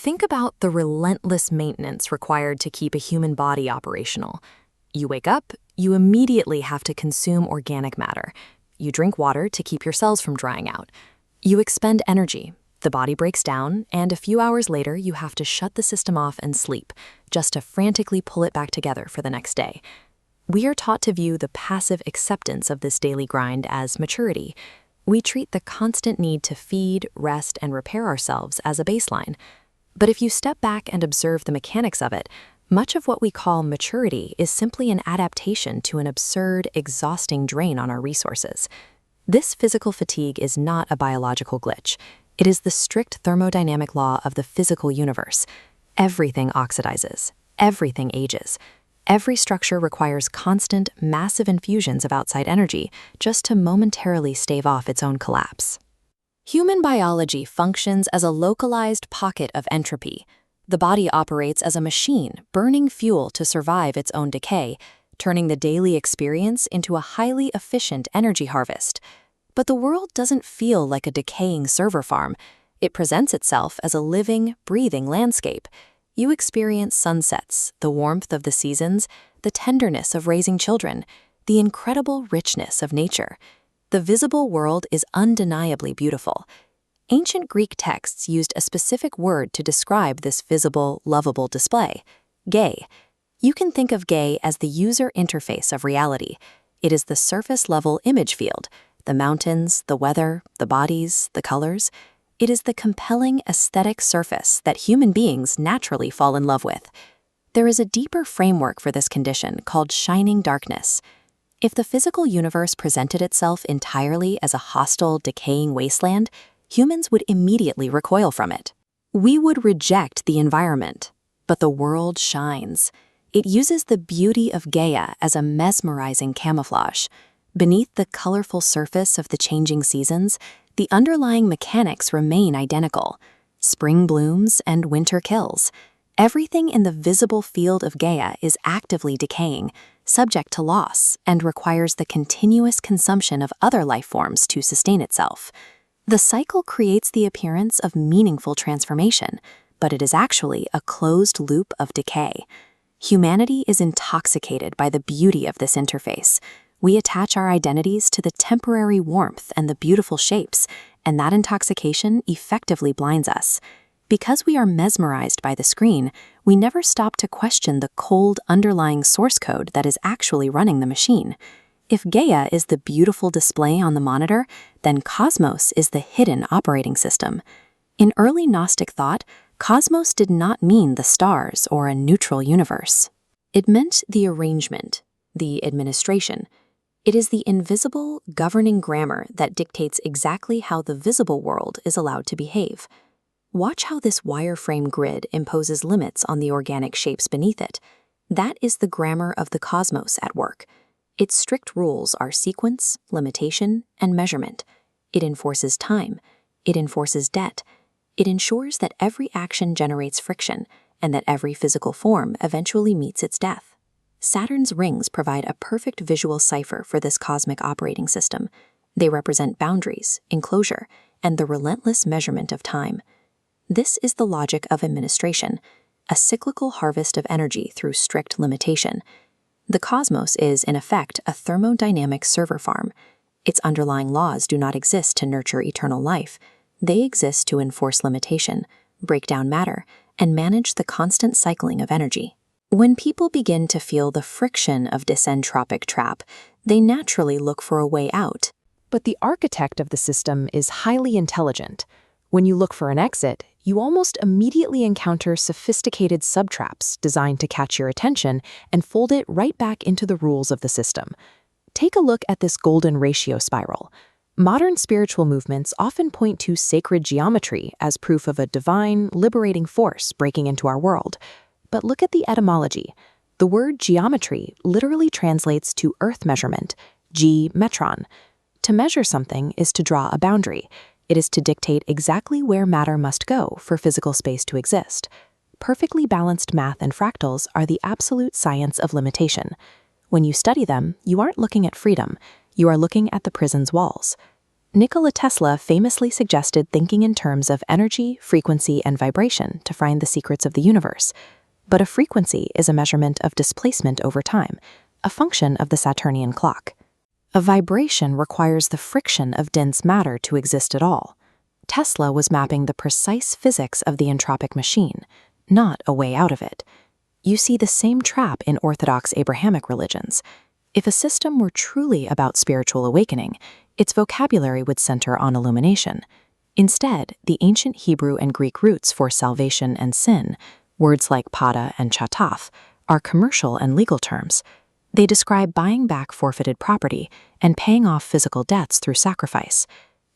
Think about the relentless maintenance required to keep a human body operational. You wake up, you immediately have to consume organic matter. You drink water to keep your cells from drying out. You expend energy, the body breaks down, and a few hours later you have to shut the system off and sleep, just to frantically pull it back together for the next day. We are taught to view the passive acceptance of this daily grind as maturity. We treat the constant need to feed, rest, and repair ourselves as a baseline. But if you step back and observe the mechanics of it, much of what we call maturity is simply an adaptation to an absurd, exhausting drain on our resources. This physical fatigue is not a biological glitch. It is the strict thermodynamic law of the physical universe. Everything oxidizes. Everything ages. Every structure requires constant, massive infusions of outside energy just to momentarily stave off its own collapse. Human biology functions as a localized pocket of entropy. The body operates as a machine, burning fuel to survive its own decay, turning the daily experience into a highly efficient energy harvest. But the world doesn't feel like a decaying server farm. It presents itself as a living, breathing landscape. You experience sunsets, the warmth of the seasons, the tenderness of raising children, the incredible richness of nature. The visible world is undeniably beautiful. Ancient Greek texts used a specific word to describe this visible, lovable display: Gaea. You can think of Gaea as the user interface of reality. It is the surface-level image field, the mountains, the weather, the bodies, the colors. It is the compelling aesthetic surface that human beings naturally fall in love with. There is a deeper framework for this condition called shining darkness. If the physical universe presented itself entirely as a hostile, decaying wasteland, humans would immediately recoil from it. We would reject the environment, but the world shines. It uses the beauty of Gaea as a mesmerizing camouflage. Beneath the colorful surface of the changing seasons, the underlying mechanics remain identical. Spring blooms and winter kills. Everything in the visible field of Gaea is actively decaying, subject to loss, and requires the continuous consumption of other life forms to sustain itself. The cycle creates the appearance of meaningful transformation, but it is actually a closed loop of decay. Humanity is intoxicated by the beauty of this interface. We attach our identities to the temporary warmth and the beautiful shapes, and that intoxication effectively blinds us. Because we are mesmerized by the screen, we never stop to question the cold underlying source code that is actually running the machine. If Gaea is the beautiful display on the monitor, then Cosmos is the hidden operating system. In early Gnostic thought, Cosmos did not mean the stars or a neutral universe. It meant the arrangement, the administration. It is the invisible, governing grammar that dictates exactly how the visible world is allowed to behave. Watch how this wireframe grid imposes limits on the organic shapes beneath it. That is the grammar of the cosmos at work. Its strict rules are sequence, limitation, and measurement. It enforces time. It enforces debt. It ensures that every action generates friction and that every physical form eventually meets its death. Saturn's rings provide a perfect visual cipher for this cosmic operating system. They represent boundaries, enclosure, and the relentless measurement of time. This is the logic of administration, a cyclical harvest of energy through strict limitation. The cosmos is, in effect, a thermodynamic server farm. Its underlying laws do not exist to nurture eternal life. They exist to enforce limitation, break down matter, and manage the constant cycling of energy. When people begin to feel the friction of this entropic trap, they naturally look for a way out. But the architect of the system is highly intelligent. When you look for an exit, you almost immediately encounter sophisticated subtraps designed to catch your attention and fold it right back into the rules of the system. Take a look at this golden ratio spiral. Modern spiritual movements often point to sacred geometry as proof of a divine, liberating force breaking into our world. But look at the etymology. The word geometry literally translates to earth measurement, metron. To measure something is to draw a boundary. It is to dictate exactly where matter must go for physical space to exist. Perfectly balanced math and fractals are the absolute science of limitation. When you study them, you aren't looking at freedom. You are looking at the prison's walls. Nikola Tesla famously suggested thinking in terms of energy, frequency, and vibration to find the secrets of the universe. But a frequency is a measurement of displacement over time, a function of the Saturnian clock. A vibration requires the friction of dense matter to exist at all. Tesla was mapping the precise physics of the entropic machine, not a way out of it. You see the same trap in Orthodox Abrahamic religions. If a system were truly about spiritual awakening, its vocabulary would center on illumination. Instead, the ancient Hebrew and Greek roots for salvation and sin, words like pada and chatath, are commercial and legal terms. They describe buying back forfeited property and paying off physical debts through sacrifice.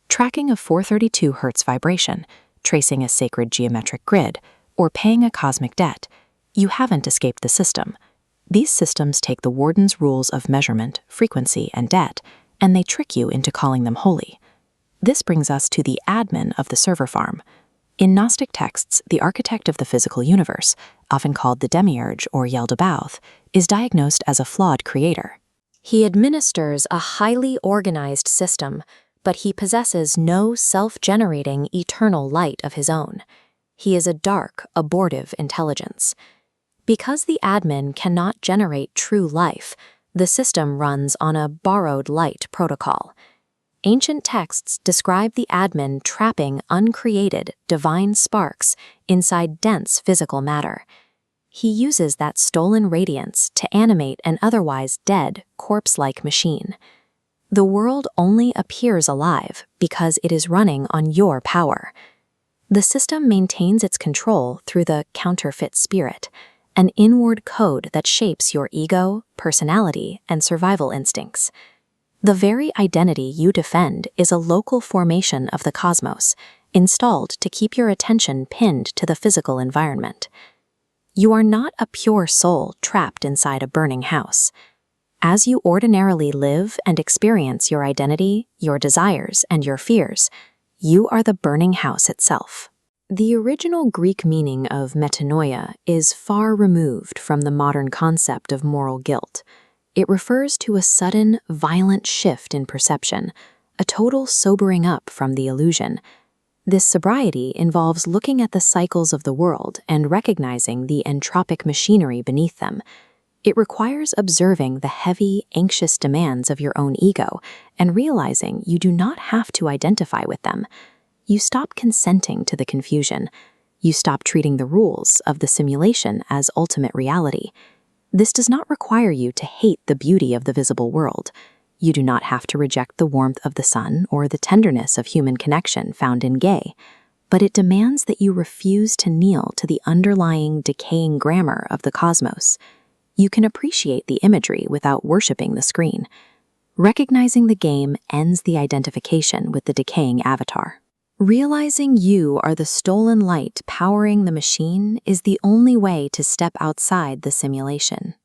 Tracking a 432 Hz vibration, tracing a sacred geometric grid, or paying a cosmic debt, you haven't escaped the system. These systems take the warden's rules of measurement, frequency, and debt, and they trick you into calling them holy. This brings us to the admin of the server farm. In Gnostic texts, the architect of the physical universe, often called the Demiurge or Yaldabaoth, is diagnosed as a flawed creator. He administers a highly organized system, but he possesses no self-generating eternal light of his own. He is a dark, abortive intelligence. Because the admin cannot generate true life, the system runs on a borrowed light protocol. Ancient texts describe the admin trapping uncreated, divine sparks inside dense physical matter. He uses that stolen radiance to animate an otherwise dead, corpse-like machine. The world only appears alive because it is running on your power. The system maintains its control through the Counterfeit Spirit, an inward code that shapes your ego, personality, and survival instincts. The very identity you defend is a local formation of the cosmos, installed to keep your attention pinned to the physical environment. You are not a pure soul trapped inside a burning house. As you ordinarily live and experience your identity, your desires, and your fears, you are the burning house itself. The original Greek meaning of metanoia is far removed from the modern concept of moral guilt. It refers to a sudden, violent shift in perception, a total sobering up from the illusion. This sobriety involves looking at the cycles of the world and recognizing the entropic machinery beneath them. It requires observing the heavy, anxious demands of your own ego and realizing you do not have to identify with them. You stop consenting to the confusion. You stop treating the rules of the simulation as ultimate reality. This does not require you to hate the beauty of the visible world. You do not have to reject the warmth of the sun or the tenderness of human connection found in Gaea, but it demands that you refuse to kneel to the underlying, decaying grammar of the cosmos. You can appreciate the imagery without worshiping the screen. Recognizing the game ends the identification with the decaying avatar. Realizing you are the stolen light powering the machine is the only way to step outside the simulation.